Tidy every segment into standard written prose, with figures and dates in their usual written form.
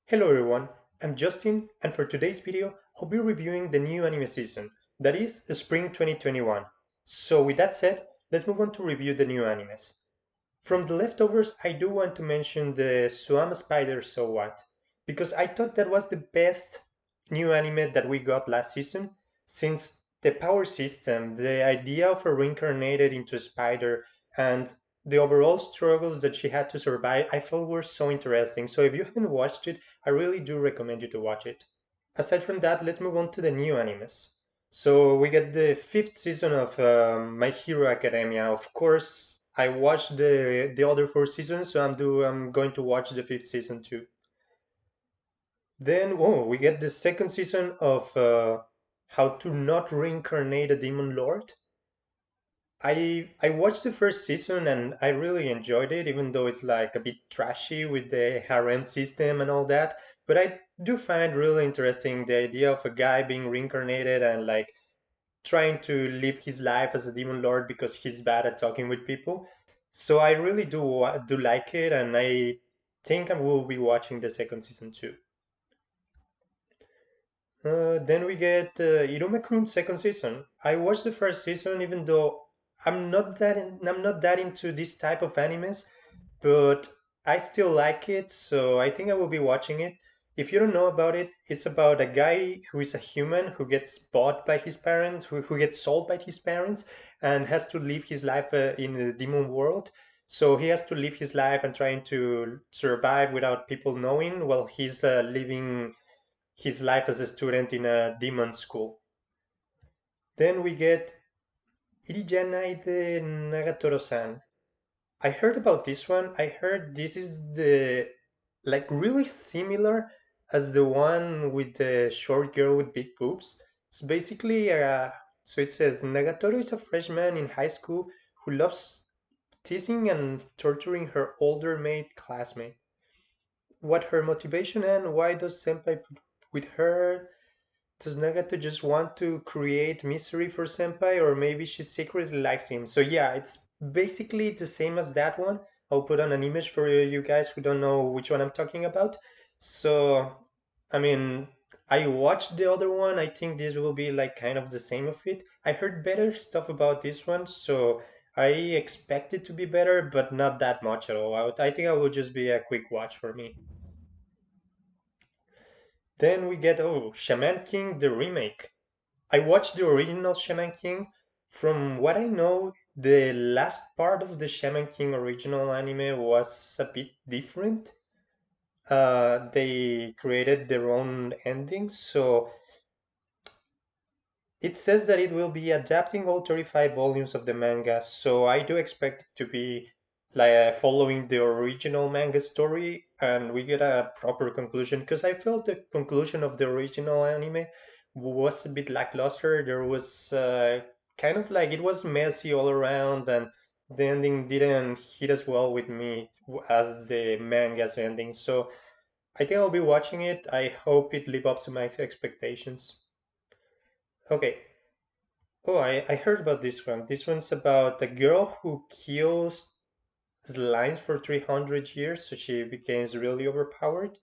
Hello everyone, I'm Justin, and for today's video, I'll be reviewing the new anime season, that is Spring 2021. So with that said, let's move on to review the new animes. From the leftovers, I do want to mention the Swam Spider So What, because I thought that was the best new anime that we got last season, since the power system, the idea of a reincarnated into a spider, and the overall struggles that she had to survive, I felt were so interesting. So if you haven't watched it, I really do recommend you to watch it. Aside from that, let's move on to the new animes. So we get the fifth season of My Hero Academia. Of course, I watched the other four seasons, so I'm going to watch the fifth season too. Then we get the second season of How to Not Reincarnate a Demon Lord. I watched the first season and I really enjoyed it, even though it's like a bit trashy with the harem system and all that. But I do find really interesting the idea of a guy being reincarnated and like trying to live his life as a demon lord because he's bad at talking with people. So I really do like it, and I think I will be watching the second season too. Then we get Irume-kun second season. I watched the first season, even though I'm not that into this type of animes, but I still like it, so I think I will be watching it. If you don't know about it, it's about a guy who is a human who gets bought by his parents, who gets sold by his parents, and has to live his life in the demon world. So he has to live his life and trying to survive without people knowing while he's living his life as a student in a demon school. Then we get Irijanai de Nagatoro-san. I heard about this one. I heard this is the like really similar as the one with the short girl with big boobs. It's basically so it says Nagatoro is a freshman in high school who loves teasing and torturing her older mate classmate. What her motivation and why does Senpai put with her? Does Nagato just want to create misery for Senpai, or maybe she secretly likes him? So yeah, it's basically the same as that one. I'll put on an image for you guys who don't know which one I'm talking about. So, I mean, I watched the other one. I think this will be like kind of the same of it. I heard better stuff about this one, so I expect it to be better, but not that much at all. I think I will just be a quick watch for me. Then we get Shaman King the remake. I watched the original Shaman King. From what I know, the last part of the Shaman King original anime was a bit different. They created their own endings, so it says that it will be adapting all 35 volumes of the manga. So I do expect it to be like following the original manga story, and we get a proper conclusion. Because I felt the conclusion of the original anime was a bit lackluster. There was kind of like it was messy all around, and the ending didn't hit as well with me as the manga's ending. So I think I'll be watching it. I hope it lives up to my expectations. Okay. Oh, I heard about this one. This one's about a girl who kills slimes for 300 years, so she becomes really overpowered.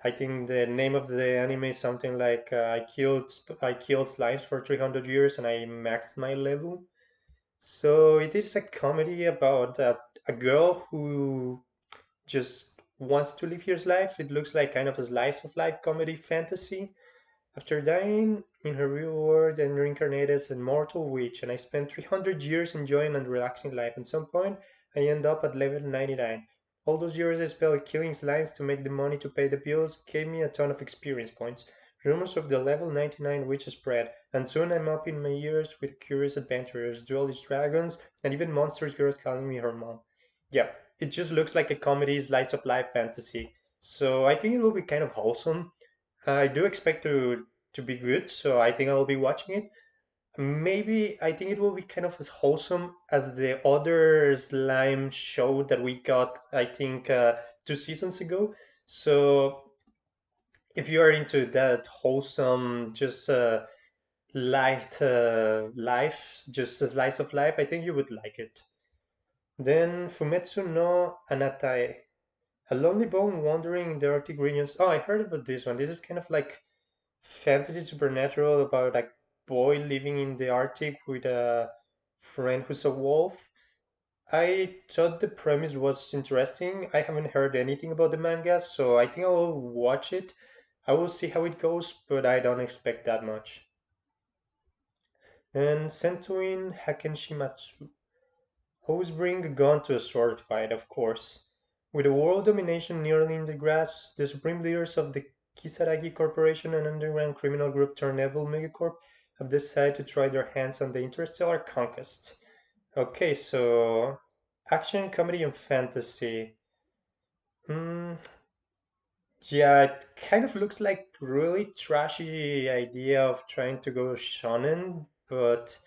I think the name of the anime is something like I killed slimes for 300 years and I maxed my level. So it is a comedy about a girl who just wants to live her life. It looks like kind of a slice of life comedy fantasy. After dying in her real world and reincarnated as a mortal witch, and I spent 300 years enjoying and relaxing life. At some point, I end up at level 99. All those years I spent killing slimes to make the money to pay the bills gave me a ton of experience points. Rumors of the level 99 witch spread, and soon I'm up in my years with curious adventurers, duelist dragons, and even monsters girls calling me her mom. Yeah, it just looks like a comedy slice of life fantasy. So I think it will be kind of wholesome. I do expect to be good, so I think I will be watching it. Maybe I think it will be kind of as wholesome as the other slime show that we got, I think, 2 seasons ago. So if you are into that wholesome, just light life, just a slice of life, I think you would like it. Then Fumetsu no Anatae. A lonely bone wandering in the Arctic regions. Oh, I heard about this one. This is kind of like fantasy supernatural about a boy living in the Arctic with a friend who's a wolf. I thought the premise was interesting. I haven't heard anything about the manga, so I think I will watch it. I will see how it goes, but I don't expect that much. And Sentoin Hakenshimatsu. Always bring a gun to a sword fight, of course. With the world domination nearly in the grasp, the supreme leaders of the Kisaragi Corporation, an underground criminal group turned evil megacorp, have decided to try their hands on the interstellar conquest. Okay, so action, comedy, and fantasy. Hmm, yeah, it kind of looks like really trashy idea of trying to go shonen, but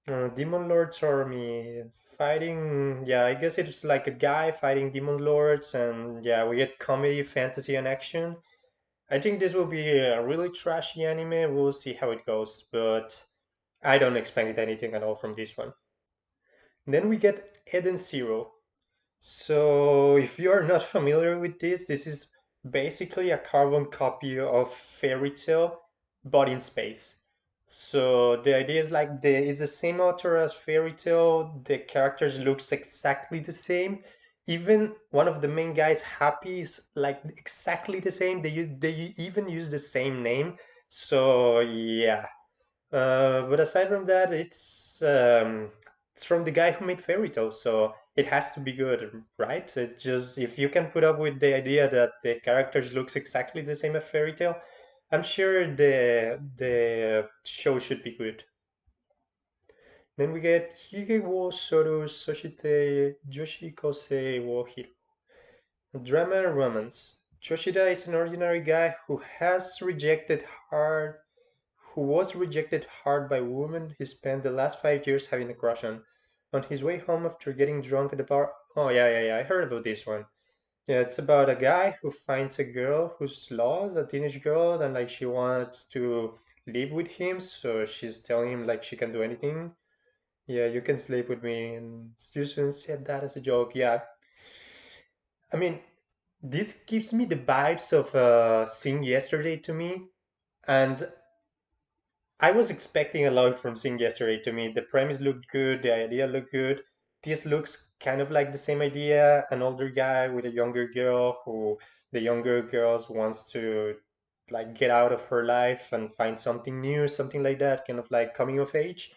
Demon Lord's army fighting. Yeah, I guess it's like a guy fighting demon lords, and yeah, we get comedy, fantasy, and action. I think this will be a really trashy anime. We'll see how it goes, but I don't expect anything at all from this one. Then we get Eden Zero. So, if you are not familiar with this, this is basically a carbon copy of Fairy Tail, but in space. So the idea is like the is the same author as Fairy Tail. The characters looks exactly the same. Even one of the main guys, Happy, is like exactly the same. They even use the same name. So yeah, but aside from that, it's from the guy who made Fairy Tail, so it has to be good, right? It just if you can put up with the idea that the characters looks exactly the same as Fairy Tail, I'm sure the show should be good. Then we get Hige wo Soru Soshite Yoshikose wo Hiro. Drama and romance. Yoshida is an ordinary guy who was rejected hard by a woman he spent the last 5 years having a crush on. On his way home after getting drunk at the bar. Oh, yeah, I heard about this one. Yeah, it's about a guy who finds a girl who's lost, a teenage girl, and like she wants to live with him, so she's telling him like she can do anything. Yeah, you can sleep with me, and Susan said that as a joke. Yeah, I mean, this gives me the vibes of Sing Yesterday to me, and I was expecting a lot from Sing Yesterday to me. The premise looked good, the idea looked good. This looks kind of like the same idea, an older guy with a younger girl who the younger girl wants to like get out of her life and find something new, something like that, kind of like coming of age.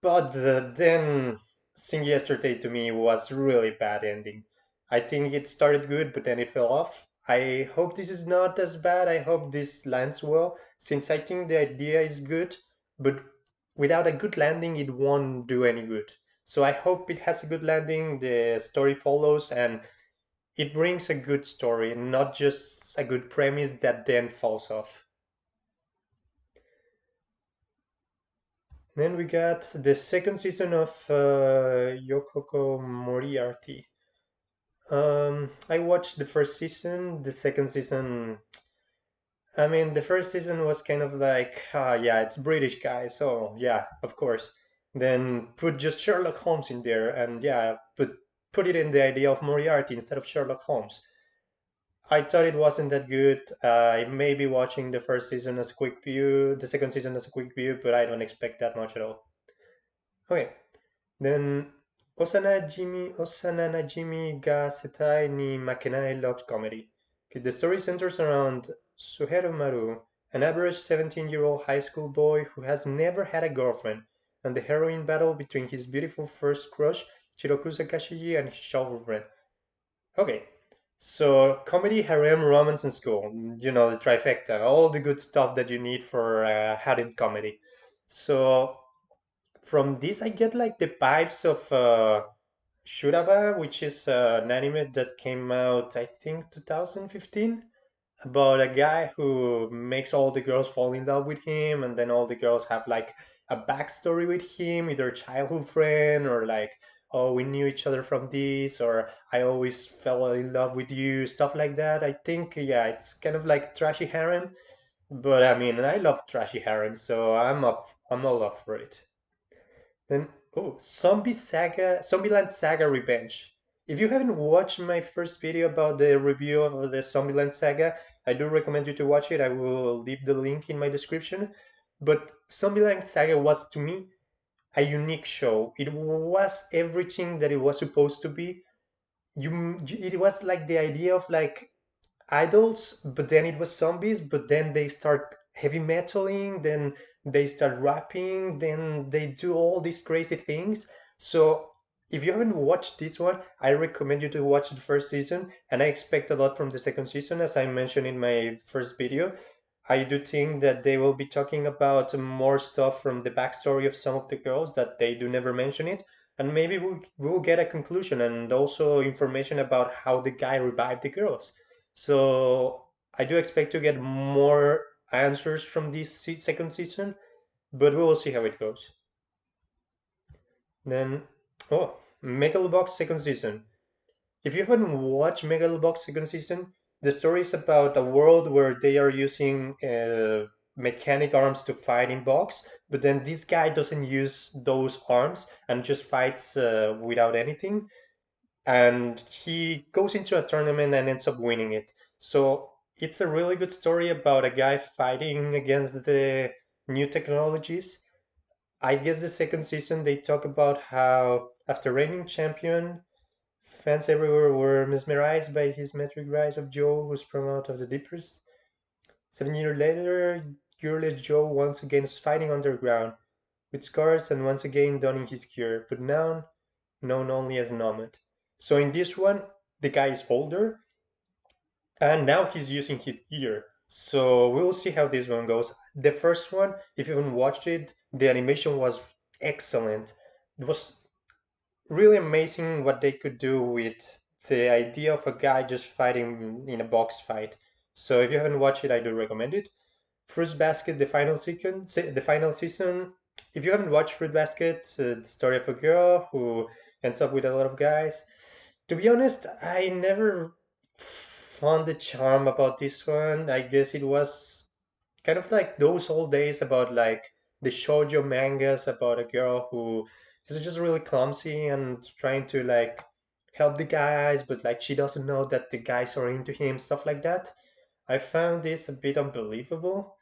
But then Sing Yesterday to me was really bad ending. I think it started good, but then it fell off. I hope this is not as bad. I hope this lands well, since I think the idea is good, but without a good landing, it won't do any good. So I hope it has a good landing, the story follows, and it brings a good story, not just a good premise that then falls off. Then we got the second season of Yokoko Moriarty. I watched the first season. The second season, I mean, the first season was kind of like, yeah, it's British guy, so yeah, of course. Then put just Sherlock Holmes in there, and yeah, put it in the idea of Moriarty instead of Sherlock Holmes. I thought it wasn't that good. I may be watching the first season as a quick view, the second season as a quick view, but I don't expect that much at all. Okay, then Osana Najimi ga Setai ni Makenai love comedy. Okay, the story centers around Suheru Maru, an average 17-year-old high school boy who has never had a girlfriend, and the heroine battle between his beautiful first crush, Shirokusa Kashigi, and his childhood friend. Okay, so comedy, harem, romance, and school. You know, the trifecta, all the good stuff that you need for harem comedy. So from this I get like the vibes of Shuraba, which is an anime that came out I think 2015 about a guy who makes all the girls fall in love with him, and then all the girls have like a backstory with him, either childhood friend or like, oh, we knew each other from this, or I always fell in love with you, stuff like that. I think yeah, it's kind of like trashy harem, but I mean I love trashy harem, so I'm all up for it. Then, oh, Zombieland Saga Revenge. If you haven't watched my first video about the review of the Zombieland saga, I do recommend you to watch it. I will leave the link in my description. But Zombieland Saga was to me a unique show. It was everything that it was supposed to be. It was like the idea of like idols, but then it was zombies, but then they start heavy metaling, then they start rapping, then they do all these crazy things. So if you haven't watched this one, I recommend you to watch the first season, and I expect a lot from the second season, as I mentioned in my first video. I do think that they will be talking about more stuff from the backstory of some of the girls that they do never mention it, and maybe we'll get a conclusion and also information about how the guy revived the girls. So I do expect to get more answers from this second season, but we will see how it goes. Then, oh, Megalobox second season. If you haven't watched Megalobox second season, the story is about a world where they are using mechanic arms to fight in box, but then this guy doesn't use those arms and just fights without anything, and he goes into a tournament and ends up winning it. So it's a really good story about a guy fighting against the new technologies. I guess the second season they talk about how after reigning champion, fans everywhere were mesmerized by his metric rise of Joe, who sprung out of the deepest. 7 years later, Gearless Joe once again is fighting underground, with scars and once again donning his gear, but now known only as Nomad. So in this one, the guy is older, and now he's using his gear. So we'll see how this one goes. The first one, if you haven't watched it, the animation was excellent. It was really amazing what they could do with the idea of a guy just fighting in a box fight. So if you haven't watched it, I do recommend it. Fruit Basket, the final season. If you haven't watched Fruit Basket, the story of a girl who ends up with a lot of guys. To be honest, I never found the charm about this one. I guess it was kind of like those old days about like the shoujo mangas about a girl who is just really clumsy and trying to like help the guys, but like she doesn't know that the guys are into him, stuff like that. I found this a bit unbelievable.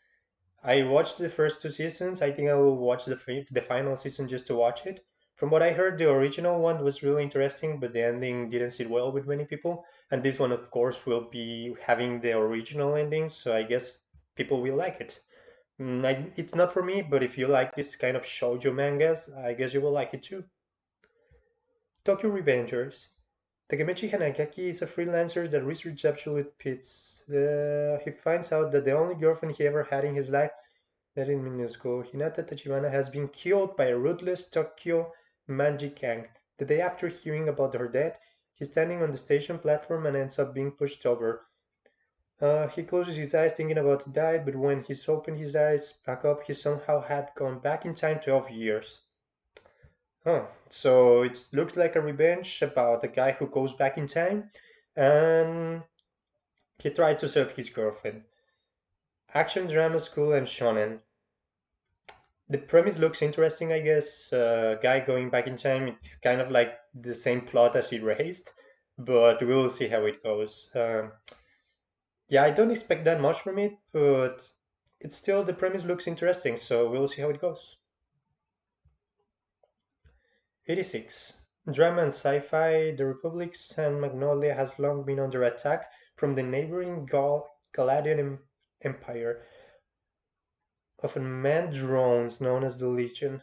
I watched the first two seasons. I think I will watch the final season just to watch it. From what I heard, the original one was really interesting, but the ending didn't sit well with many people. And this one, of course, will be having the original ending, so I guess people will like it. It's not for me, but if you like this kind of shoujo mangas, I guess you will like it too. Tokyo Revengers. Takemechi Hanagaki is a freelancer that researches absolute pits. He finds out that the only girlfriend he ever had in his life, that in Minusco, Hinata Tachibana, has been killed by a ruthless Tokyo magic gang. The day after hearing about her death, he's standing on the station platform and ends up being pushed over. He closes his eyes thinking about the died, but when he's opened his eyes back up, he somehow had gone back in time 12 years. Huh. So it looks like a revenge about a guy who goes back in time and he tried to save his girlfriend. Action, drama, school, and shonen. The premise looks interesting, I guess. Guy going back in time, it's kind of like the same plot as Erased, but we'll see how it goes. Yeah, I don't expect that much from it, but it's still the premise looks interesting, so we'll see how it goes. 86. Drama and sci-fi. The Republic's San Magnolia has long been under attack from the neighboring Galadian Empire of unmanned drones known as the Legion.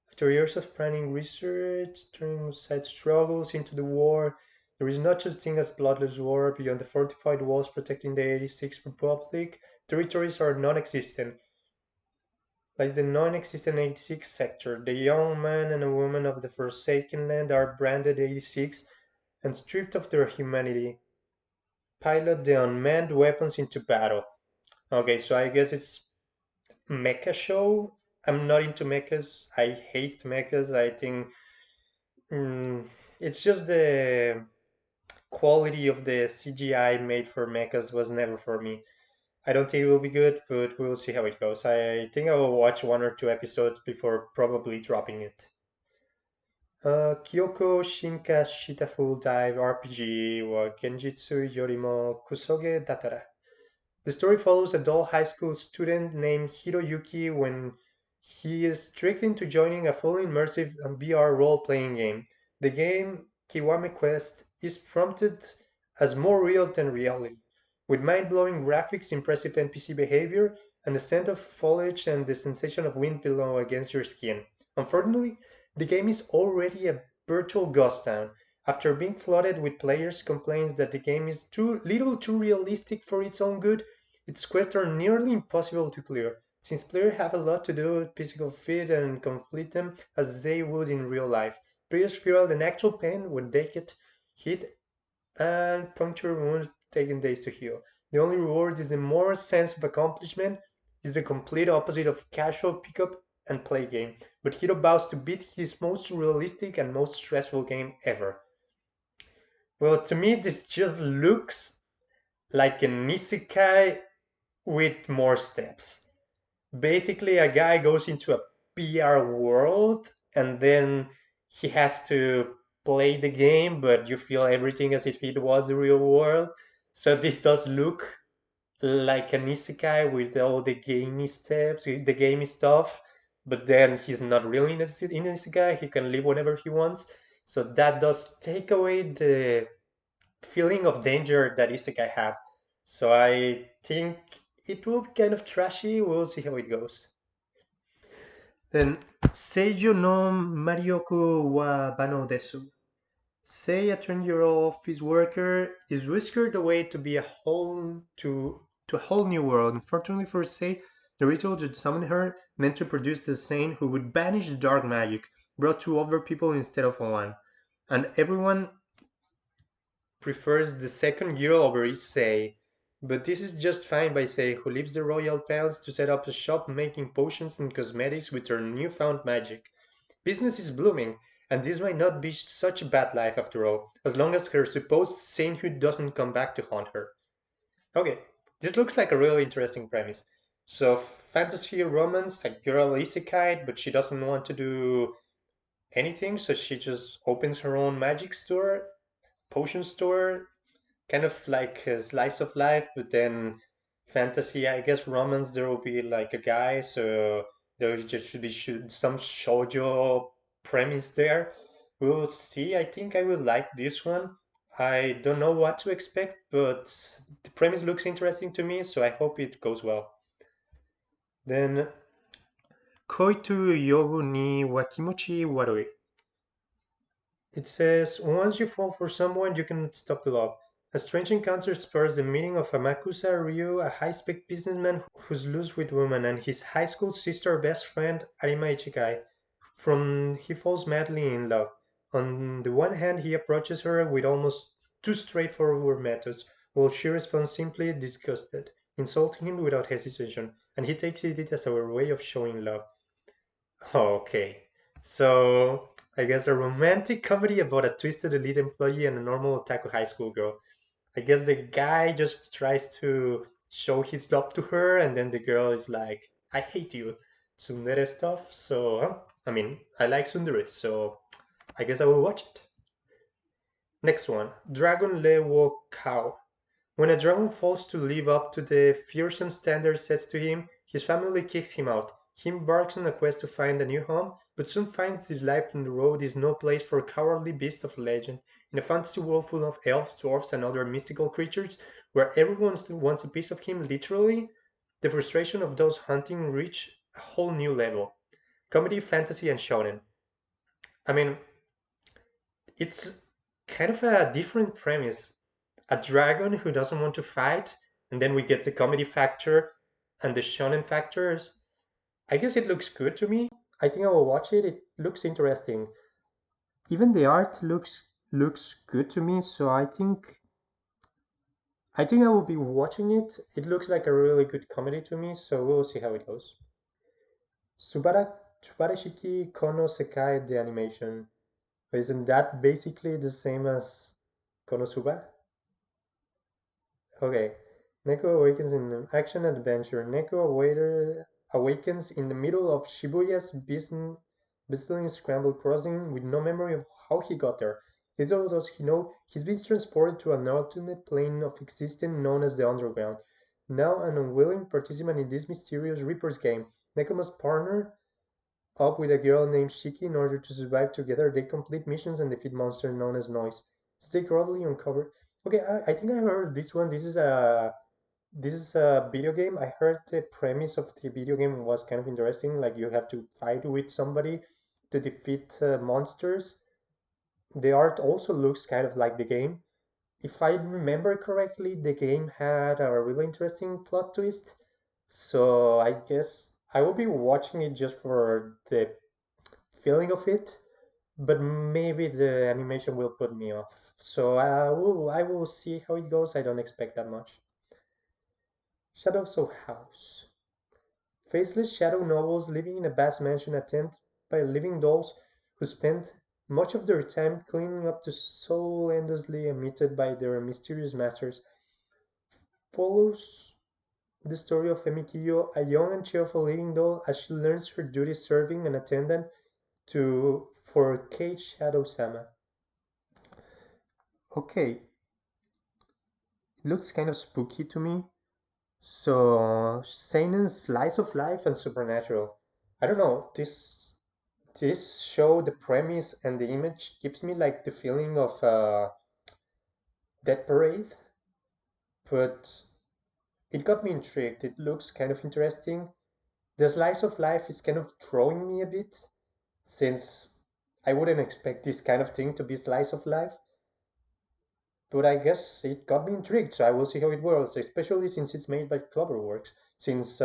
After years of planning research, turning side struggles into the war, there is no such thing as bloodless war. Beyond the fortified walls protecting the 86th Republic, territories are non-existent. Like the non-existent 86 sector, the young man and a woman of the Forsaken Land are branded 86 and stripped of their humanity. Pilot the unmanned weapons into battle. Okay, so I guess it's mecha show. I'm not into mechas. I hate mechas. I think it's just the quality of the CGI made for mechas was never for me. I don't think it will be good, but we'll see how it goes. I think I will watch one or two episodes before probably dropping it. Kyoko Shinka Shitafu Dive RPG wa Genjitsu Yorimo Kusoge Datara. The story follows a dull high school student named Hiroyuki when he is tricked into joining a fully immersive VR role playing game. The game, Kiwame Quest, is prompted as more real than reality, with mind blowing graphics, impressive NPC behavior, and the scent of foliage and the sensation of wind below against your skin. Unfortunately, the game is already a virtual ghost town. After being flooded with players' complaints that the game is too little too realistic for its own good, its quests are nearly impossible to clear, since players have a lot to do with physical fit and complete them as they would in real life. Players feel an actual pain when they get hit and puncture wounds taking days to heal. The only reward is a more sense of accomplishment, is the complete opposite of casual pickup and play game. But Hiro vows to beat his most realistic and most stressful game ever. Well, to me, this just looks like an isekai with more steps. Basically, a guy goes into a PR world and then he has to play the game, but you feel everything as if it was the real world. So this does look like an isekai with all the gamey steps, with the gamey stuff, but then he's not really in in isekai. He can live whenever he wants. So that does take away the feeling of danger that isekai have. So I think it will be kind of trashy. We'll see how it goes. Then Seijo no Marioku wa Bano desu. Say a 20-year-old office worker is whisked away to be a whole to a whole new world. Unfortunately for Sei, the ritual that summoned her meant to produce the saint who would banish the dark magic, brought two over people instead of one. And everyone prefers the second girl over Issei. But this is just fine by Sei, who leaves the royal palace to set up a shop making potions and cosmetics with her newfound magic. Business is blooming, and this might not be such a bad life after all, as long as her supposed sainthood doesn't come back to haunt her. Okay, this looks like a really interesting premise. So, fantasy romance, a girl isekai, but she doesn't want to do anything, so she just opens her own magic store, potion store, kind of like a slice of life, but then fantasy, I guess romance, there will be like a guy, so there just should be some shoujo premise there. We'll see. I think I will like this one. I don't know what to expect, but the premise looks interesting to me, so I hope it goes well. Then Koitu Yogu ni Wakimochi Warui. It says, once you fall for someone, you cannot stop the love. A strange encounter spurs the meeting of Amakusa Ryu, a high-spec businessman who's loose with women, and his high school sister best friend, Arima Ichikai. From he falls madly in love. On the one hand, he approaches her with almost too straightforward methods, while she responds simply disgusted, insulting him without hesitation, and he takes it as a way of showing love. Okay. So, I guess a romantic comedy about a twisted elite employee and a normal otaku high school girl. I guess the guy just tries to show his love to her, and then the girl is like, I hate you. Tsundere stuff. So, I mean, I like tsundere, so I guess I will watch it. Next one Dragon Lewo Cow. When a dragon falls to live up to the fearsome standards set to him, his family kicks him out. He embarks on a quest to find a new home, but soon finds his life on the road is no place for cowardly beasts of legend. In a fantasy world full of elves, dwarfs, and other mystical creatures, where everyone wants a piece of him literally, the frustration of those hunting reach a whole new level. Comedy, fantasy, and shonen. I mean, it's kind of a different premise. A dragon who doesn't want to fight, and then we get the comedy factor and the shonen factors. I guess it looks good to me. I think I will watch it. It looks interesting. Even the art looks good to me, so I think I will be watching it. It looks like a really good comedy to me, so we'll see how it goes. Subarashiki Kono Sekai the animation. Isn't that basically the same as Konosuba? Okay. Neko awakens in an action adventure. Neko awakens in the middle of Shibuya's visiting Scramble Crossing with no memory of how he got there. Little does he know, he's been transported to an alternate plane of existence known as the Underground. Now an unwilling participant in this mysterious Reaper's game, Neko must partner up with a girl named Shiki in order to survive together. They complete missions and defeat monsters known as Noise. Stay groundly uncovered. Okay, I think I heard this one. This is a video game. I heard the premise of the video game was kind of interesting. Like you have to fight with somebody to defeat monsters. The art also looks kind of like the game. If I remember correctly, the game had a really interesting plot twist. So I guess I will be watching it just for the feeling of it, but maybe the animation will put me off. So I will see how it goes. I don't expect that much. Shadows of House. Faceless shadow nobles living in a vast mansion attended by living dolls who spend much of their time cleaning up the soul endlessly emitted by their mysterious masters. Follows the story of Emikiyo, a young and cheerful living doll, as she learns her duties serving an attendant to for Kate Shadow Sama. Okay, it looks kind of spooky to me. So Seinen's slice of life and supernatural. I don't know. This show, the premise and the image gives me like the feeling of Dead Parade, but it got me intrigued. It looks kind of interesting. The slice of life is kind of drawing me a bit, since I wouldn't expect this kind of thing to be slice of life. But I guess it got me intrigued, so I will see how it works, especially since it's made by Cloverworks. Since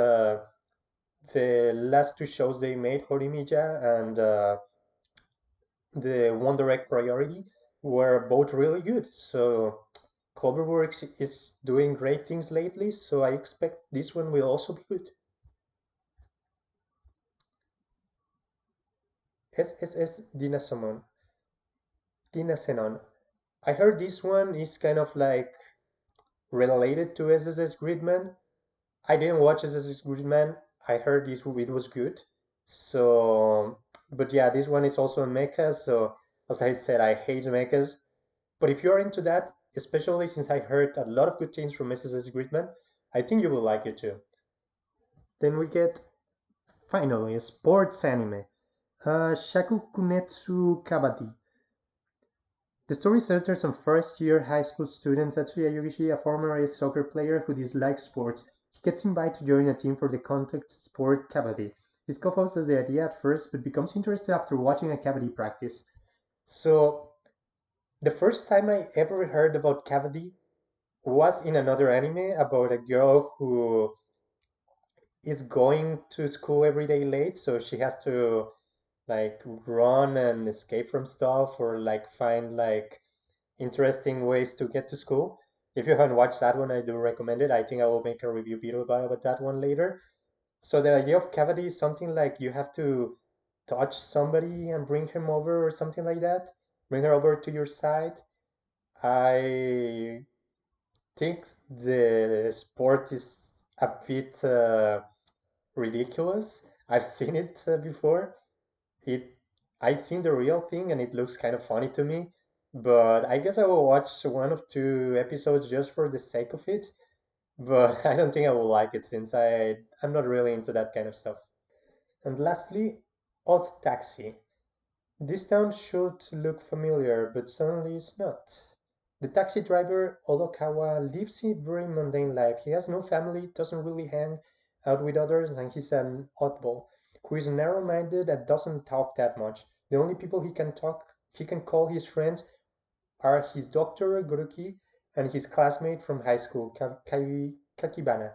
the last two shows they made, Horimiya and the One Direct Priority, were both really good. So Cloverworks is doing great things lately, so I expect this one will also be good. SSS Dinasenon. I heard this one is kind of like related to SSS Gridman. I didn't watch SSS Gridman. I heard it was good. So, but yeah, this one is also a mecha. So, as I said, I hate mechas. But if you're into that, especially since I heard a lot of good things from SSS Gridman, I think you will like it too. Then we get finally a sports anime, Shakukunetsu Kabaddi. The story centers on first-year high school student Tatsuya Yugishi, a former ace soccer player who dislikes sports. He gets invited to join a team for the contact sport kabaddi. He scoffs at the idea at first, but becomes interested after watching a kabaddi practice. So, the first time I ever heard about kabaddi was in another anime about a girl who is going to school every day late, so she has to like run and escape from stuff or like find like interesting ways to get to school. If you haven't watched that one, I do recommend it. I think I will make a review video about that one later. So the idea of cavity is something like you have to touch somebody and bring him over or something like that. Bring her over to your side. I think the sport is a bit ridiculous. I've seen it before. It I've seen the real thing and it looks kind of funny to me, but I guess I will watch one of two episodes just for the sake of it. But I don't think I will like it since I'm not really into that kind of stuff. And lastly, Odd Taxi. This town should look familiar, but suddenly it's not. The taxi driver, Odokawa, lives a very mundane life. He has no family, doesn't really hang out with others, and he's an oddball who is narrow-minded and doesn't talk that much. The only people he can call his friends are his doctor, Goruki, and his classmate from high school, Kakibana.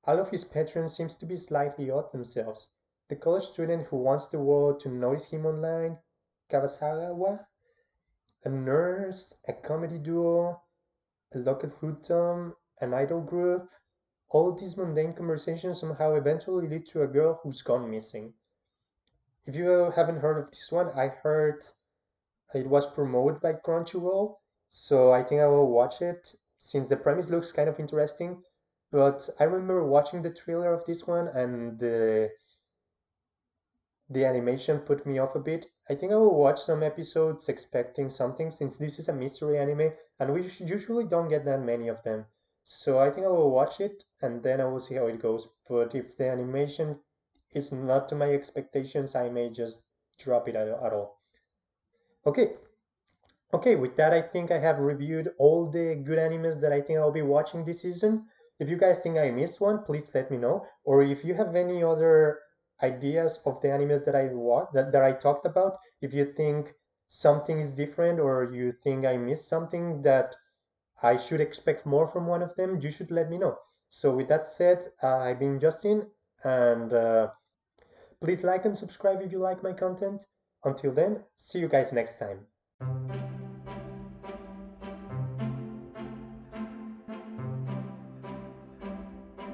All of his patrons seems to be slightly odd themselves. The college student who wants the world to notice him online, Kawasawa, a nurse, a comedy duo, a local hoodlum, an idol group. All these mundane conversations somehow eventually lead to a girl who's gone missing. If you haven't heard of this one, I heard it was promoted by Crunchyroll, so I think I will watch it since the premise looks kind of interesting. But I remember watching the trailer of this one, and the animation put me off a bit. I think I will watch some episodes expecting something since this is a mystery anime and we usually don't get that many of them. So I think I will watch it and then I will see how it goes. But if the animation is not to my expectations, I may just drop it at all. Okay, okay, with that, I think I have reviewed all the good animes that I think I'll be watching this season. If you guys think I missed one, please let me know. Or if you have any other ideas of the animes that I watched that I talked about, if you think something is different or you think I missed something that I should expect more from one of them, you should let me know. So with that said, I've been Justin, and please like and subscribe if you like my content. Until then, see you guys next time.